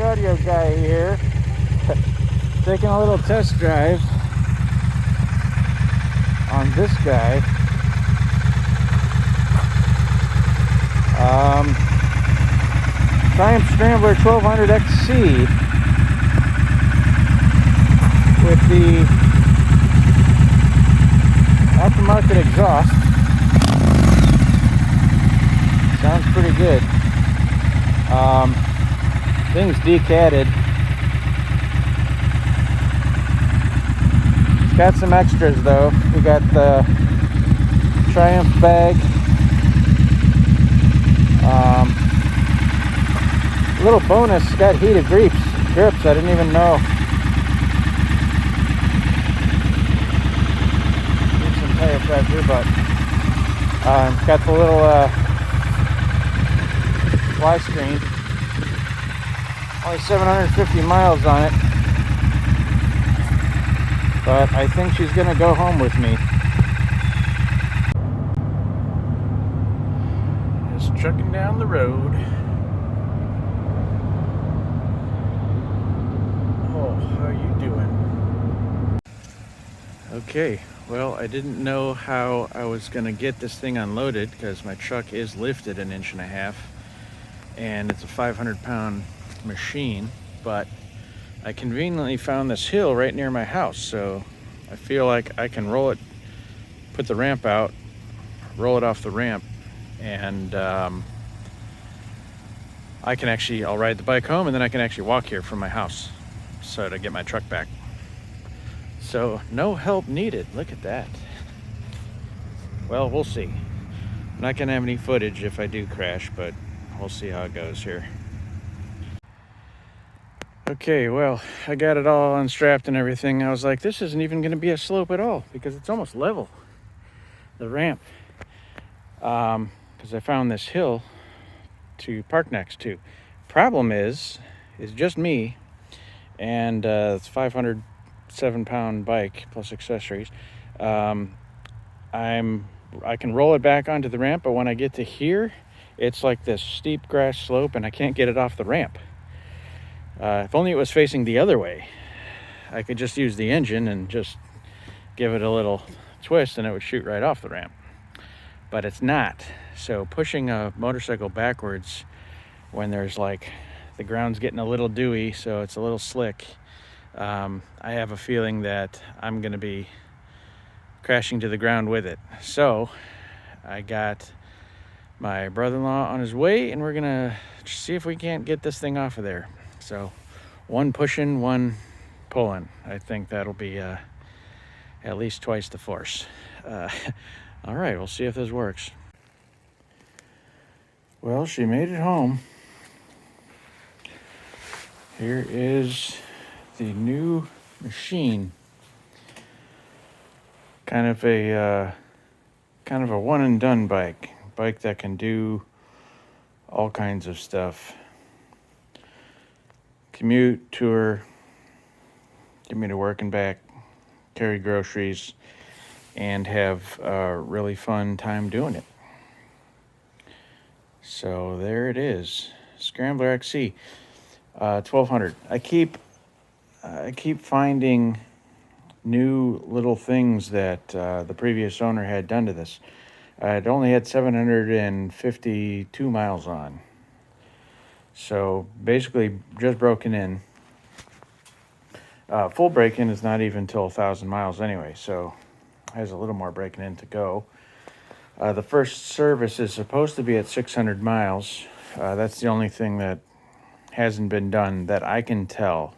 audio guy here, taking a little test drive on this guy. Triumph Scrambler 1200 XC with the aftermarket exhaust. Sounds pretty good. Thing's decatted. It's got some extras though. We got the Triumph bag. Little bonus, got heated grips. I didn't even know. Need some tire pressure, but it's got the little fly screen. Only 750 miles on it, but I think she's gonna go home with me. Just trucking down the road. Oh, how are you doing? Okay, well, I didn't know how I was gonna get this thing unloaded because my truck is lifted 1.5 inches and it's a 500-pound machine, but I conveniently found this hill right near my house, so I feel like I can roll it, put the ramp out, roll it off the ramp, and I'll ride the bike home, and then I can actually walk here from my house, so to get my truck back. So no help needed. Look at that. Well, we'll see. I'm not gonna have any footage if I do crash, but we'll see how it goes here. Okay, well, I got it all unstrapped and everything. I was like, this isn't even going to be a slope at all because it's almost level, the ramp. Because I found this hill to park next to. Problem is just me, and it's 507-pound bike plus accessories. I can roll it back onto the ramp, but when I get to here, it's like this steep grass slope, and I can't get it off the ramp. If only it was facing the other way, I could just use the engine and just give it a little twist and it would shoot right off the ramp. But it's not. So pushing a motorcycle backwards when there's like the ground's getting a little dewy, so it's a little slick, I have a feeling that I'm going to be crashing to the ground with it. So I got my brother-in-law on his way, and we're going to see if we can't get this thing off of there. So one pushing, one pulling. I think that'll be at least twice the force. All right, we'll see if this works. Well, she made it home. Here is the new machine. Kind of a one and done bike that can do all kinds of stuff. Commute, tour, get me to work and back, carry groceries, and have a really fun time doing it. So there it is, Scrambler XC 1200. I keep finding new little things that the previous owner had done to this. It only had 752 miles on. So basically just broken in. Full break-in is not even till 1,000 miles anyway, so has a little more breaking in to go. The first service is supposed to be at 600 miles. That's the only thing that hasn't been done that I can tell.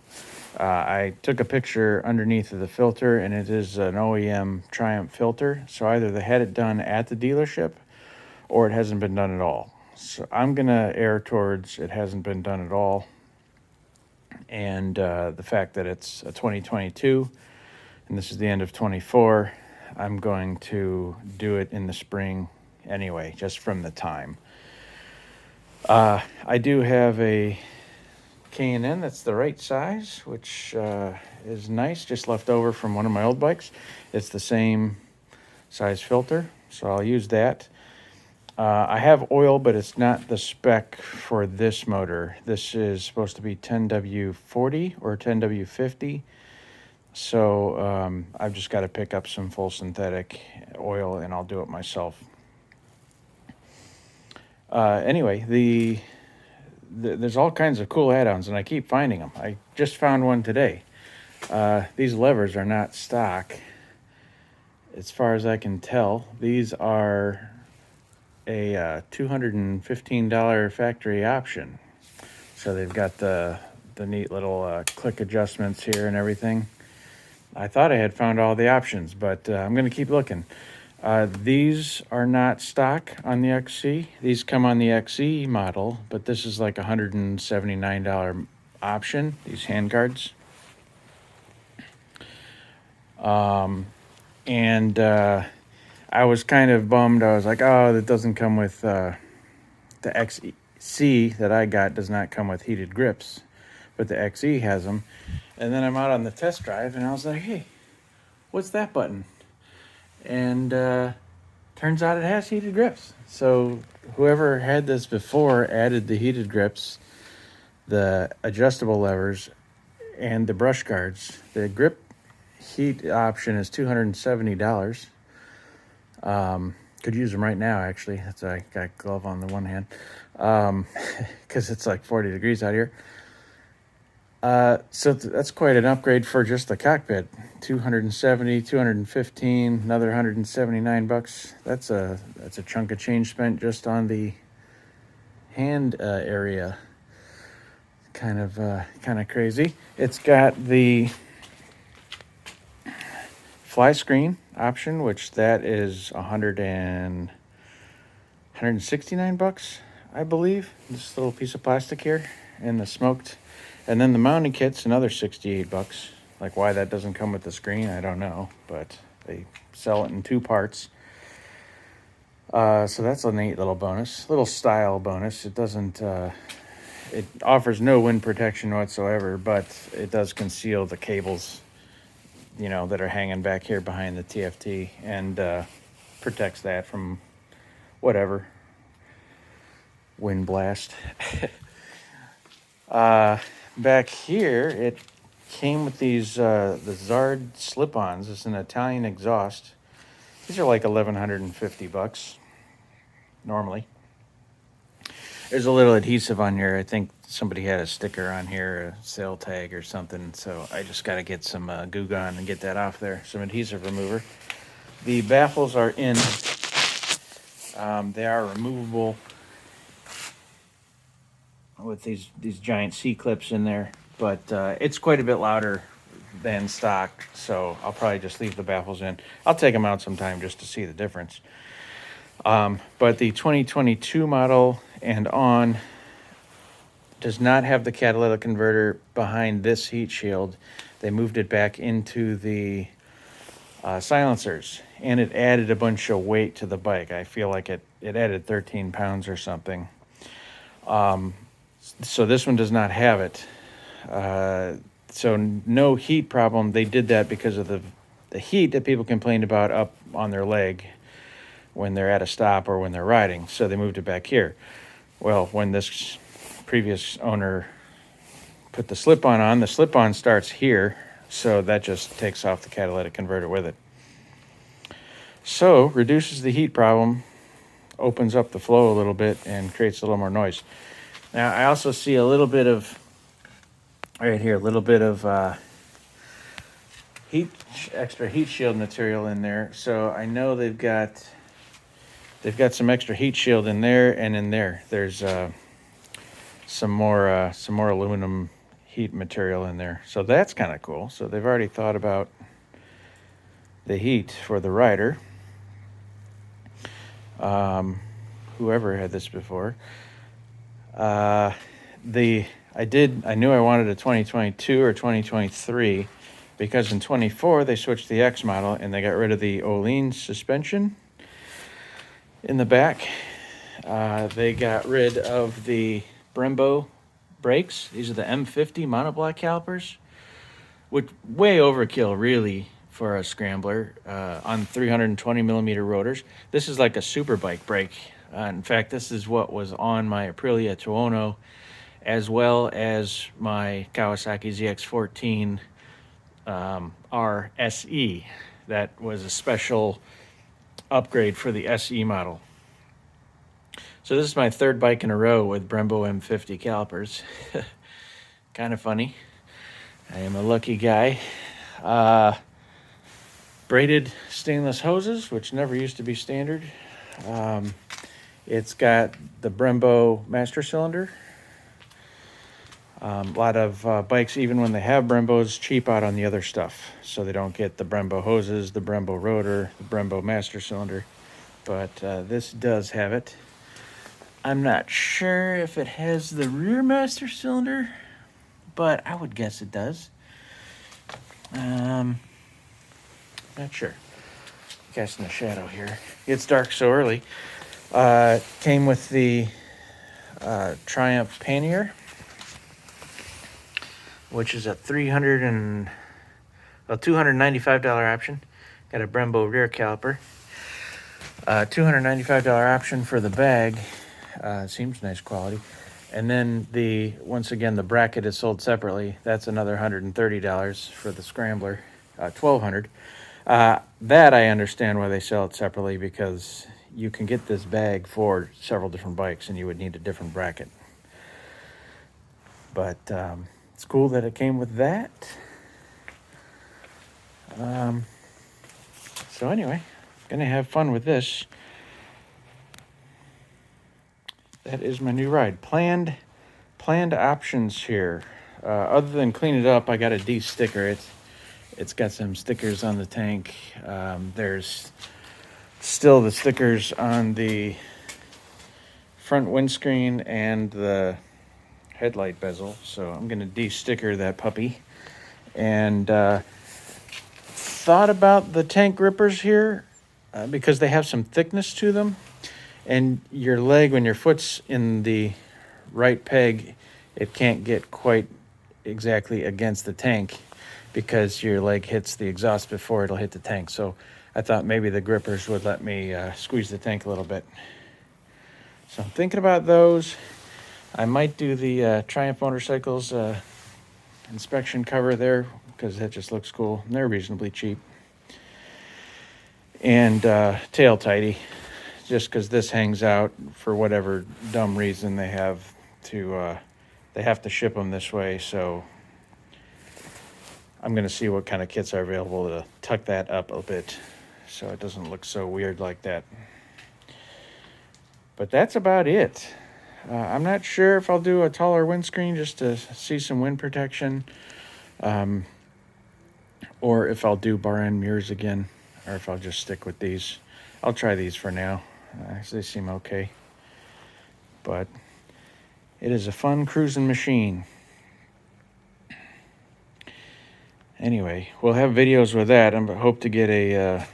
I took a picture underneath of the filter, and it is an OEM Triumph filter, so either they had it done at the dealership or it hasn't been done at all. So I'm gonna err towards it hasn't been done at all, and the fact that it's a 2022 and this is the end of 24, I'm going to do it in the spring anyway, just from the time. I do have a K&N that's the right size, which is nice, just left over from one of my old bikes. It's the same size filter, so I'll use that. I have oil, but it's not the spec for this motor. This is supposed to be 10W40 or 10W50. So I've just got to pick up some full synthetic oil and I'll do it myself. Anyway, there's all kinds of cool add-ons and I keep finding them. I just found one today. These levers are not stock. As far as I can tell, these are a $215 factory option. So they've got the neat little click adjustments here and everything. I thought I had found all the options, but I'm going to keep looking. These are not stock on the XC. These come on the XE model, but this is like $179 option, these handguards. And I was kind of bummed. I was like, oh, that doesn't come with the XC that I got does not come with heated grips, but the XE has them. And then I'm out on the test drive and I was like, hey, what's that button? And turns out it has heated grips. So whoever had this before added the heated grips, the adjustable levers, and the brush guards. The grip heat option is $270. Could use them right now, actually. That's I got a glove on the one hand, because it's like 40 degrees out here. So that's quite an upgrade for just the cockpit. $270, $215, another $179. That's a chunk of change spent just on the hand area. Kind of crazy. It's got the fly screen option, which that is $169, I believe. This little piece of plastic here, and the smoked. And then the mounting kit's another $68. Like, why that doesn't come with the screen, I don't know, but they sell it in 2 parts. So that's a neat little bonus, little style bonus. It doesn't, it offers no wind protection whatsoever, but it does conceal the cables, that are hanging back here behind the TFT, and protects that from whatever wind blast. Back here, it came with these the Zard slip-ons. It's an Italian exhaust. These are like $1,150 normally. There's a little adhesive on here. I think somebody had a sticker on here, a sale tag or something. So I just got to get some Goo Gone and get that off there. Some adhesive remover. The baffles are in. They are removable with these giant C-clips in there. But it's quite a bit louder than stock. So I'll probably just leave the baffles in. I'll take them out sometime just to see the difference. But the 2022 model and on does not have the catalytic converter behind this heat shield. They moved it back into the silencers, and it added a bunch of weight to the bike. I feel like it added 13 pounds or something. So this one does not have it. So no heat problem. They did that because of the heat that people complained about up on their leg when they're at a stop or when they're riding. So they moved it back here. Well, when this previous owner put the slip-on, the slip-on starts here, so that just takes off the catalytic converter with it. So reduces the heat problem, opens up the flow a little bit, and creates a little more noise. Now, I also see a little bit of, right here, a little bit of extra heat shield material in there. So I know they've got some extra heat shield in there, and in there there's some more aluminum heat material in there. So that's kind of cool. So they've already thought about the heat for the rider. Whoever had this before. I knew I wanted a 2022 or 2023 because in 24 they switched the X model and they got rid of the Öhlins suspension in the back. They got rid of the Brembo brakes. These are the M50 monoblock calipers, which way overkill really for a Scrambler on 320 millimeter rotors. This is like a superbike brake In fact, this is what was on my Aprilia Tuono, as well as my Kawasaki ZX14 RSE. That was a special upgrade for the SE model. So this is my third bike in a row with Brembo M50 calipers. Kind of funny. I am a lucky guy. Braided stainless hoses, which never used to be standard. It's got the Brembo master cylinder. A lot of bikes, even when they have Brembos, cheap out on the other stuff. So they don't get the Brembo hoses, the Brembo rotor, the Brembo master cylinder. But this does have it. I'm not sure if it has the rear master cylinder, but I would guess it does. Not sure. Casting a shadow here. It's dark so early. Came with the Triumph pannier, which is a $295 option. Got a Brembo rear caliper. $295 option for the bag. Seems nice quality. And then once again, the bracket is sold separately. That's another $130 for the Scrambler, $1,200. That I understand why they sell it separately, because you can get this bag for several different bikes and you would need a different bracket. But it's cool that it came with that. So anyway, gonna have fun with this. That is my new ride. Planned options here. Other than clean it up, I got to de-sticker it. It's got some stickers on the tank. There's still the stickers on the front windscreen and the headlight bezel. So I'm going to de-sticker that puppy. And thought about the tank grippers here because they have some thickness to them. And your leg, when your foot's in the right peg, it can't get quite exactly against the tank because your leg hits the exhaust before it'll hit the tank. So I thought maybe the grippers would let me squeeze the tank a little bit. So I'm thinking about those. I might do the Triumph Motorcycles inspection cover there because that just looks cool. And they're reasonably cheap. And tail tidy. Just because this hangs out for whatever dumb reason they have to ship them this way. So I'm going to see what kind of kits are available to tuck that up a bit so it doesn't look so weird like that. But that's about it. I'm not sure if I'll do a taller windscreen just to see some wind protection, or if I'll do bar end mirrors again, or if I'll just stick with these. I'll try these for now. They seem okay. But it is a fun cruising machine. Anyway, we'll have videos with that. I hope to get a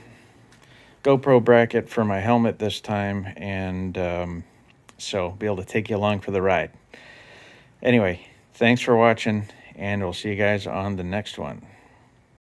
GoPro bracket for my helmet this time, and so be able to take you along for the ride. Anyway, thanks for watching, and we'll see you guys on the next one.